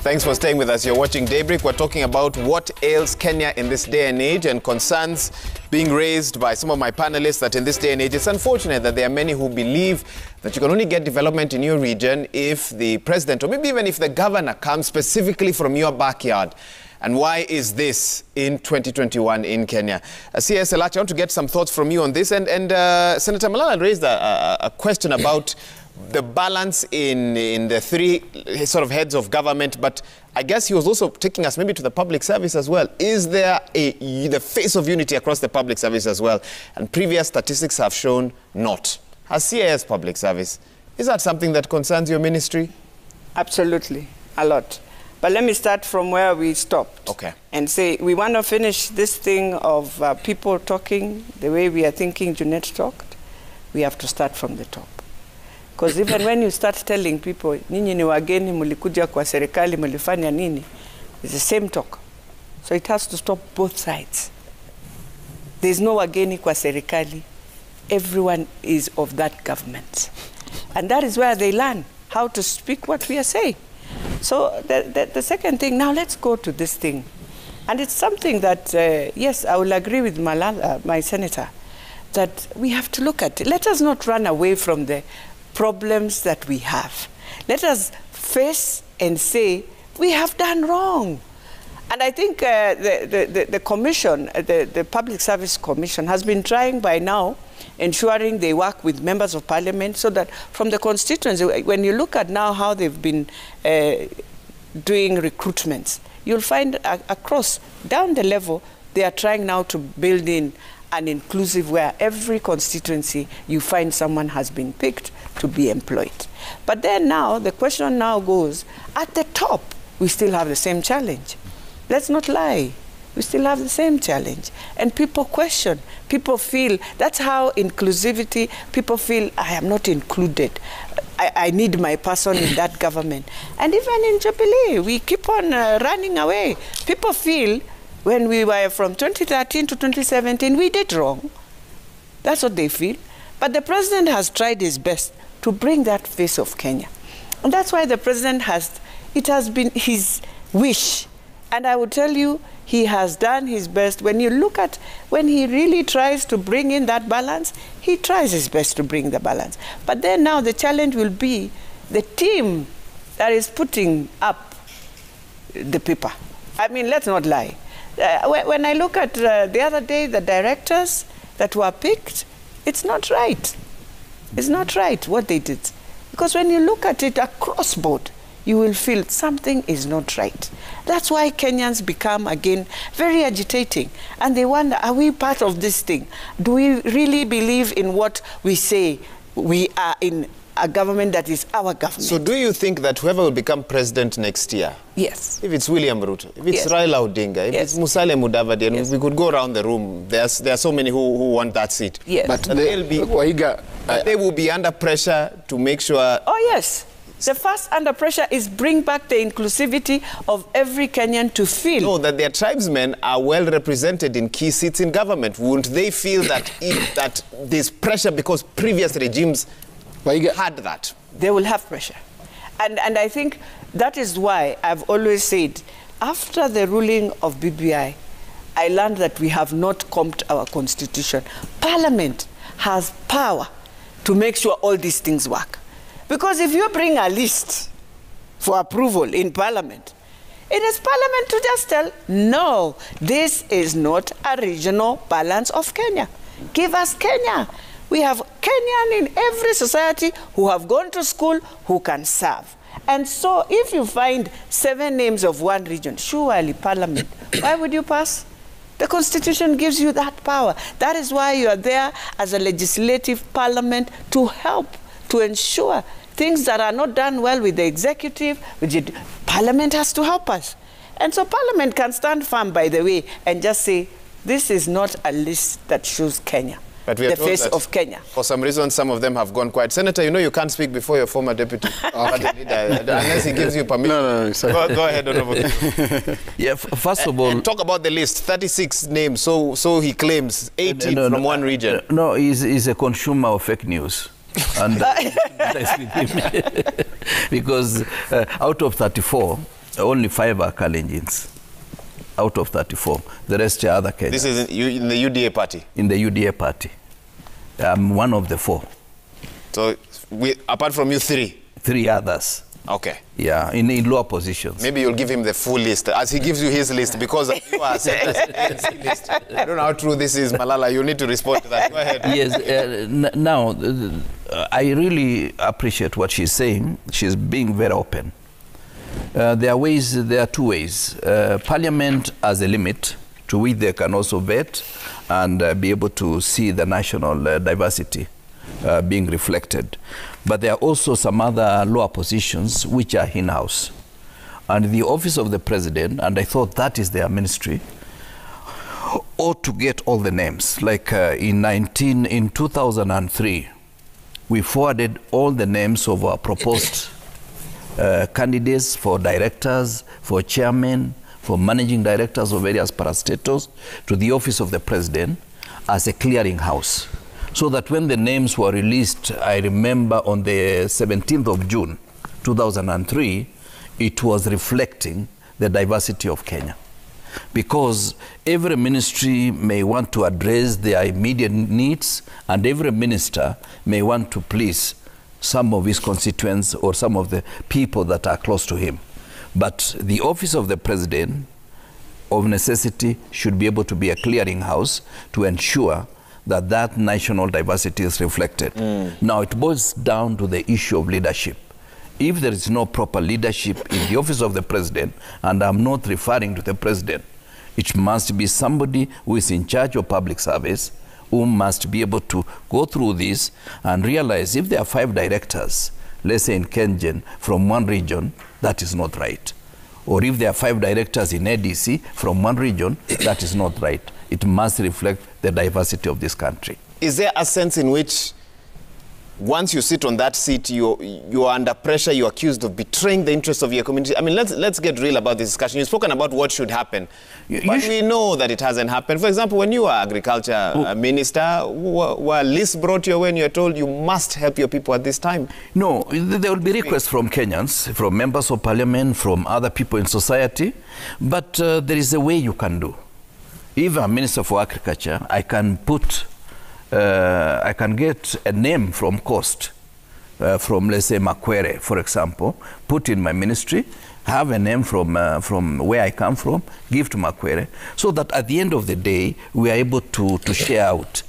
Thanks for staying with us. You're watching Daybreak. We're talking about what ails Kenya in this day and age, and concerns being raised by some of my panelists that in this day and age, it's unfortunate that there are many who believe that you can only get development in your region if the president, or maybe even if the governor, comes specifically from your backyard. And why is this in 2021 in Kenya? C.S. Elachi, I want to get some thoughts from you on this. And Senator Malala raised a question about the balance in the three sort of heads of government, but I guess he was also taking us maybe to the public service as well. Is there the face of unity across the public service as well? And previous statistics have shown not. As CIS public service, is that something that concerns your ministry? Absolutely, a lot. But let me start from where we stopped. Okay. And say we want to finish this thing of people talking the way we are thinking Junet talked. We have to start from the top. Because even when you start telling people, nyinyi ni wageni, mulikuja kwa serikali, mulifanya nini, it's the same talk. So it has to stop both sides. There's no wageni kwa serikali. Everyone is of that government. And that is where they learn how to speak what we are saying. So the second thing, now let's go to this thing. And it's something that, yes, I will agree with Malala, my senator, that we have to look at it. Let us not run away from the problems that we have. Let us face and say, we have done wrong. And I think the commission, the Public Service Commission, has been trying by now, ensuring they work with members of parliament so that from the constituency, when you look at now how they've been doing recruitments, you'll find across, down the level, they are trying now to build in an inclusive where every constituency you find someone has been picked to be employed. But then now, the question now goes, at the top, we still have the same challenge. Let's not lie. We still have the same challenge. And people question. People feel, that's how inclusivity, people feel, I am not included. I need my person in that government. And even in Jubilee, we keep on running away. People feel, when we were from 2013 to 2017, we did wrong. That's what they feel. But the president has tried his best to bring that face of Kenya. And that's why the president it has been his wish. And I would tell you, he has done his best. When you look at, when he really tries to bring in that balance, he tries his best to bring the balance. But then now the challenge will be the team that is putting up the paper. I mean, let's not lie. When I look at the other day, the directors that were picked, it's not right. It's not right what they did. Because when you look at it across board, you will feel something is not right. That's why Kenyans become, again, very agitating. And they wonder, are we part of this thing? Do we really believe in what we say? We are in a government that is our government. So do you think that whoever will become president next year, yes, if it's William Ruto, if it's Raila Odinga, if it's Musalia Mudavadi, and we could go around the room, there are so many who want that seat. Yes. But they will be under pressure to make sure... Oh, yes. The first under pressure is bring back the inclusivity of every Kenyan to feel. No, that their tribesmen are well represented in key seats in government. Wouldn't they feel that, that there's pressure because previous regimes had that? They will have pressure. And I think that is why I've always said, after the ruling of BBI, I learned that we have not comped our constitution. Parliament has power to make sure all these things work. Because if you bring a list for approval in Parliament, it is Parliament to just tell, no, this is not a regional balance of Kenya. Give us Kenya. We have Kenyan in every society who have gone to school who can serve. And so if you find 7 names of one region, surely Parliament, why would you pass? The Constitution gives you that power. That is why you are there as a legislative parliament to help, to ensure things that are not done well with the executive, Parliament has to help us. And so Parliament can stand firm, by the way, and just say, this is not a list that shows Kenya, but the face of Kenya. For some reason, some of them have gone quiet. Senator, you know you can't speak before your former deputy party leader, unless he gives you permission. No, sorry. Go ahead, Honorable. Yeah, first of all... And talk about the list, 36 names, so he claims, 18 from one region. No, he's a consumer of fake news. And because out of 34, Only 5 are Kalenjins out of 34. The rest are other Kenyans. This is in the UDA party? In the UDA party. I'm one of the 4. So, apart from you, 3? 3 others. Okay. Yeah, in lower positions. Maybe you'll give him the full list as he gives you his list, because you are sent us ANC list. I don't know how true this is, Malala. You need to respond to that. Go ahead. Yes. Now, I really appreciate what she's saying. She's being very open. There are 2 ways. Parliament has a limit to which they can also vet and be able to see the national diversity being reflected. But there are also some other lower positions which are in-house. And the office of the president, and I thought that is their ministry, ought to get all the names. Like in 2003, we forwarded all the names of our proposed candidates for directors, for chairmen, for managing directors of various parastatals to the office of the president as a clearinghouse. So that when the names were released, I remember on the 17th of June, 2003, it was reflecting the diversity of Kenya. Because every ministry may want to address their immediate needs, and every minister may want to please some of his constituents or some of the people that are close to him. But the office of the president, of necessity, should be able to be a clearinghouse to ensure that national diversity is reflected. Now, it boils down to the issue of leadership. If there is no proper leadership in the office of the president, and I'm not referring to the president, it must be somebody who is in charge of public service, who must be able to go through this and realize if there are 5 directors, let's say in Kengen, from one region, that is not right. Or if there are 5 directors in ADC from one region, that is not right. It must reflect the diversity of this country. Is there a sense in which once you sit on that seat, you are under pressure, you're accused of betraying the interests of your community? I mean, let's get real about this discussion. You've spoken about what should happen, but we know that it hasn't happened. For example, when you were agriculture minister, were lists brought your way and you're told you must help your people at this time? No, there will be requests from Kenyans, from members of parliament, from other people in society, but there is a way you can do. If I'm Minister for Agriculture, I can get a name from Coast, from, let's say, Makwere, for example, put in my ministry, have a name from where I come from, give to Makwere, so that at the end of the day, we are able to share out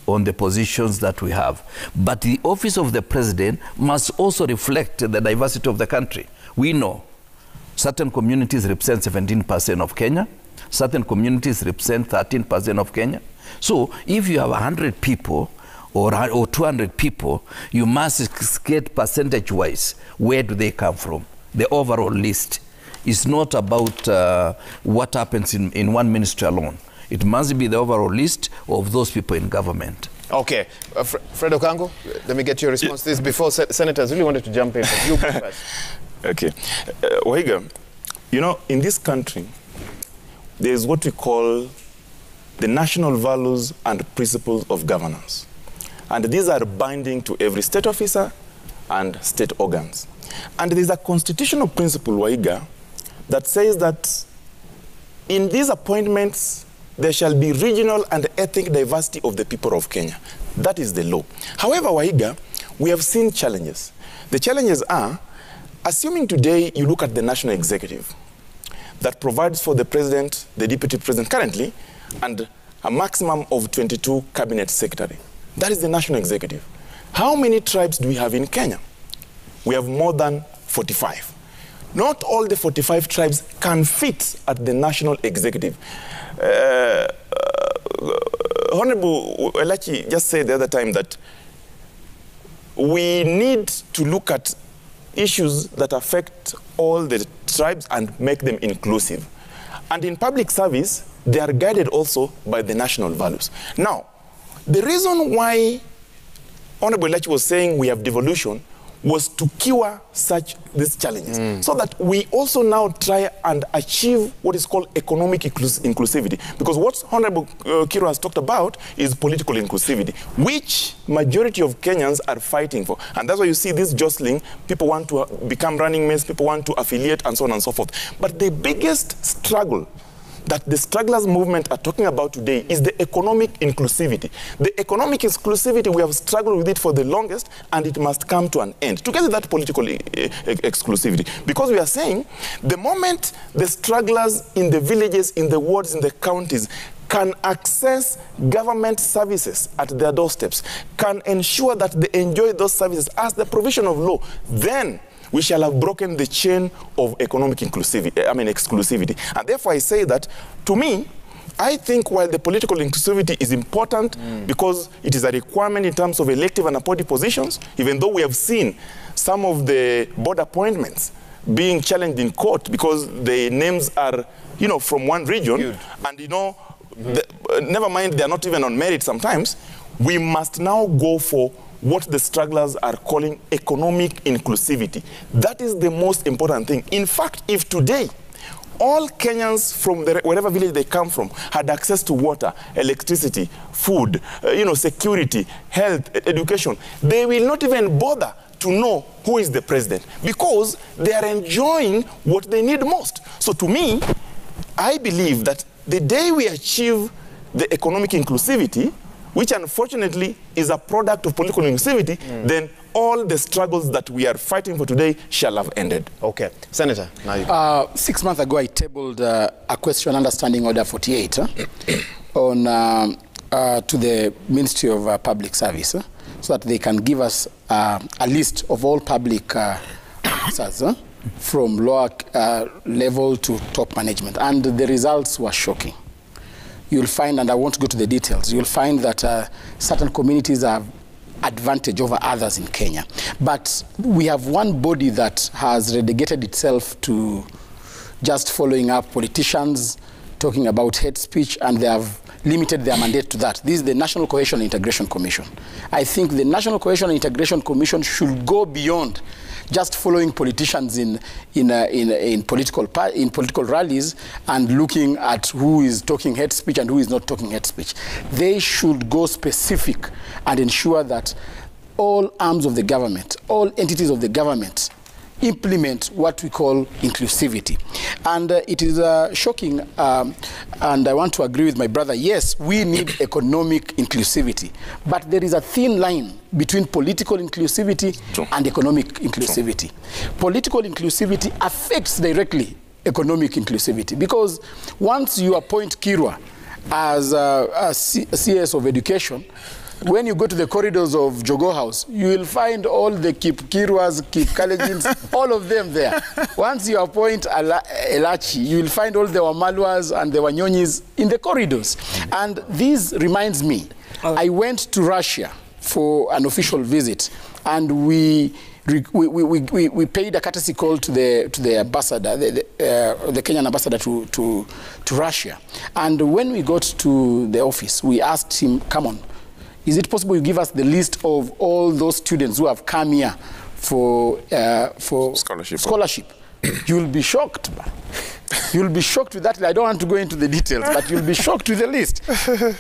on the positions that we have. But the office of the president must also reflect the diversity of the country. We know certain communities represent 17% of Kenya, certain communities represent 13% of Kenya. So if you have 100 people or 200 people, you must get percentage-wise, where do they come from? The overall list is not about what happens in one ministry alone. It must be the overall list of those people in government. Okay. Fred Okango, let me get your response to this before senators really wanted to jump in. You first. Okay. Waiga, you know, in this country, there is what we call the national values and principles of governance. And these are binding to every state officer and state organs. And there is a constitutional principle, Waiga, that says that in these appointments, there shall be regional and ethnic diversity of the people of Kenya. That is the law. However, Waiga, we have seen challenges. The challenges are, assuming today you look at the national executive, that provides for the president, the deputy president currently, and a maximum of 22 cabinet secretary. That is the national executive. How many tribes do we have in Kenya? We have more than 45. Not all the 45 tribes can fit at the national executive. Honorable Elachi just said the other time that we need to look at issues that affect all the tribes and make them inclusive. And in public service, they are guided also by the national values. Now, the reason why Honorable Elachi was saying we have devolution was to cure these challenges, so that we also now try and achieve what is called economic inclusivity. Because what Honorable Kiro has talked about is political inclusivity, which majority of Kenyans are fighting for. And that's why you see this jostling. People want to become running mates, people want to affiliate, and so on and so forth. But the biggest struggle that the strugglers movement are talking about today is the economic inclusivity. The economic inclusivity, we have struggled with it for the longest, and it must come to an end. Together that political exclusivity. Because we are saying, the moment the strugglers in the villages, in the wards, in the counties, can access government services at their doorsteps, can ensure that they enjoy those services as the provision of law, then we shall have broken the chain of economic exclusivity. And therefore I say that, to me, I think while the political inclusivity is important because it is a requirement in terms of elective and appointed positions, even though we have seen some of the board appointments being challenged in court because the names are, from one region, and never mind, they are not even on merit sometimes, we must now go for what the strugglers are calling economic inclusivity. That is the most important thing. In fact, if today all Kenyans from wherever village they come from had access to water, electricity, food, security, health, education, they will not even bother to know who is the president because they are enjoying what they need most. So to me, I believe that the day we achieve the economic inclusivity, which unfortunately is a product of political inclusivity, then all the struggles that we are fighting for today shall have ended. Okay. Senator, now you 6 months ago, I tabled a question under Standing Order 48 on, to the Ministry of Public Service so that they can give us a list of all public officers from lower level to top management. And the results were shocking. You'll find, and I won't go to the details, you'll find that certain communities have advantage over others in Kenya. But we have one body that has relegated itself to just following up politicians, talking about hate speech, and they have limited their mandate to that. This is the National Cohesion and Integration Commission. I think the National Cohesion and Integration Commission should go beyond just following politicians in political rallies and looking at who is talking hate speech and who is not talking hate speech. They should go specific and ensure that all arms of the government, all entities of the government implement what we call inclusivity. And it is shocking, and I want to agree with my brother, yes, we need economic inclusivity, but there is a thin line between political inclusivity and economic inclusivity. Political inclusivity affects directly economic inclusivity, because once you appoint Kirwa as a CS of education, when you go to the corridors of Jogo House, you will find all the Kirwas, Kalejins, all of them there. Once you appoint Elachi, you will find all the Wamalwas and the Wanyonyis in the corridors. And this reminds me, I went to Russia for an official visit, and we paid a courtesy call to the ambassador, the Kenyan ambassador to Russia. And when we got to the office, we asked him, come on, is it possible you give us the list of all those students who have come here for scholarship? You'll be shocked. You'll be shocked with that. I don't want to go into the details, but you'll be shocked with the list.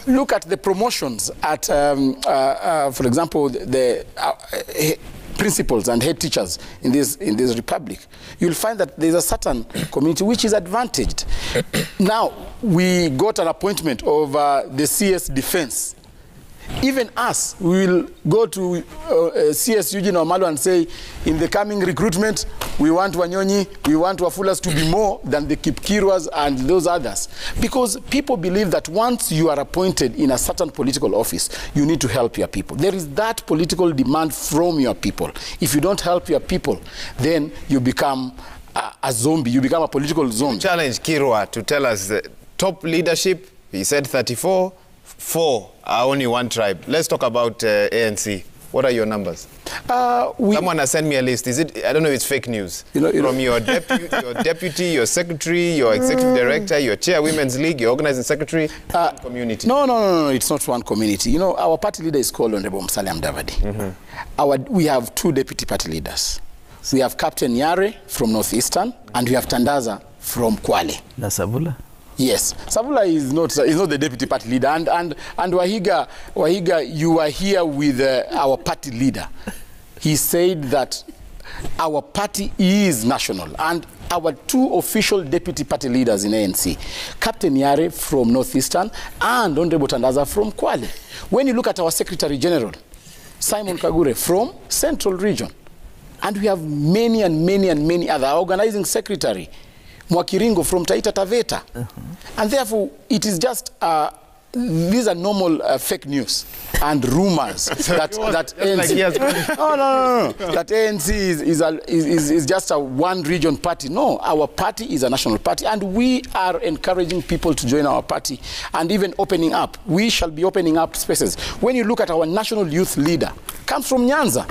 Look at the promotions at, for example, the principals and head teachers in this republic. You'll find that there's a certain community which is advantaged. Now, we got an appointment of the CS Defense. Even us, we will go to CS Eugene Omalo and say, in the coming recruitment, we want Wanyonyi, we want Wafulas to be more than the Kipkirwas and those others. Because people believe that once you are appointed in a certain political office, you need to help your people. There is that political demand from your people. If you don't help your people, then you become a zombie, you become a political zombie. Challenge Kirwa to tell us the top leadership, he said 34, 4 are only one tribe. Let's talk about ANC. What are your numbers? Someone has sent me a list. Is it? I don't know if it's fake news. From your deputy, your secretary, your executive director, your chair Women's League, your organizing secretary, community. No. It's not one community. You know, our party leader is called Honorable Musalia Mudavadi. We have 2 deputy party leaders. We have Captain Yare from Northeastern, and we have Tandaza from Kwale. Savula? Yes, Savula is not the deputy party leader, and Wahiga, you are here with our party leader. He said that our party is national, and our 2 official deputy party leaders in ANC, Captain Yare from Northeastern and Honorable Tandaza from Kwale. When you look at our Secretary General, Simon Kagure from Central Region, and we have many and many other, organizing secretary, Mwakiringo from Taita Taveta. And therefore, it is just, these are normal fake news and rumors that ANC, no, that ANC is just a one region party. No, our party is a national party, and we are encouraging people to join our party and even opening up. We shall be opening up spaces. When you look at our national youth leader, comes from Nyanza.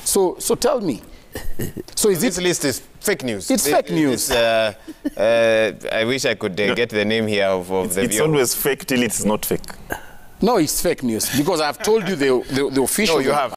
So tell me. So this list is fake news. It's fake news. I wish I could get the name here of the It's always fake till it's not fake. No, it's fake news because I've told you the official. No, you have.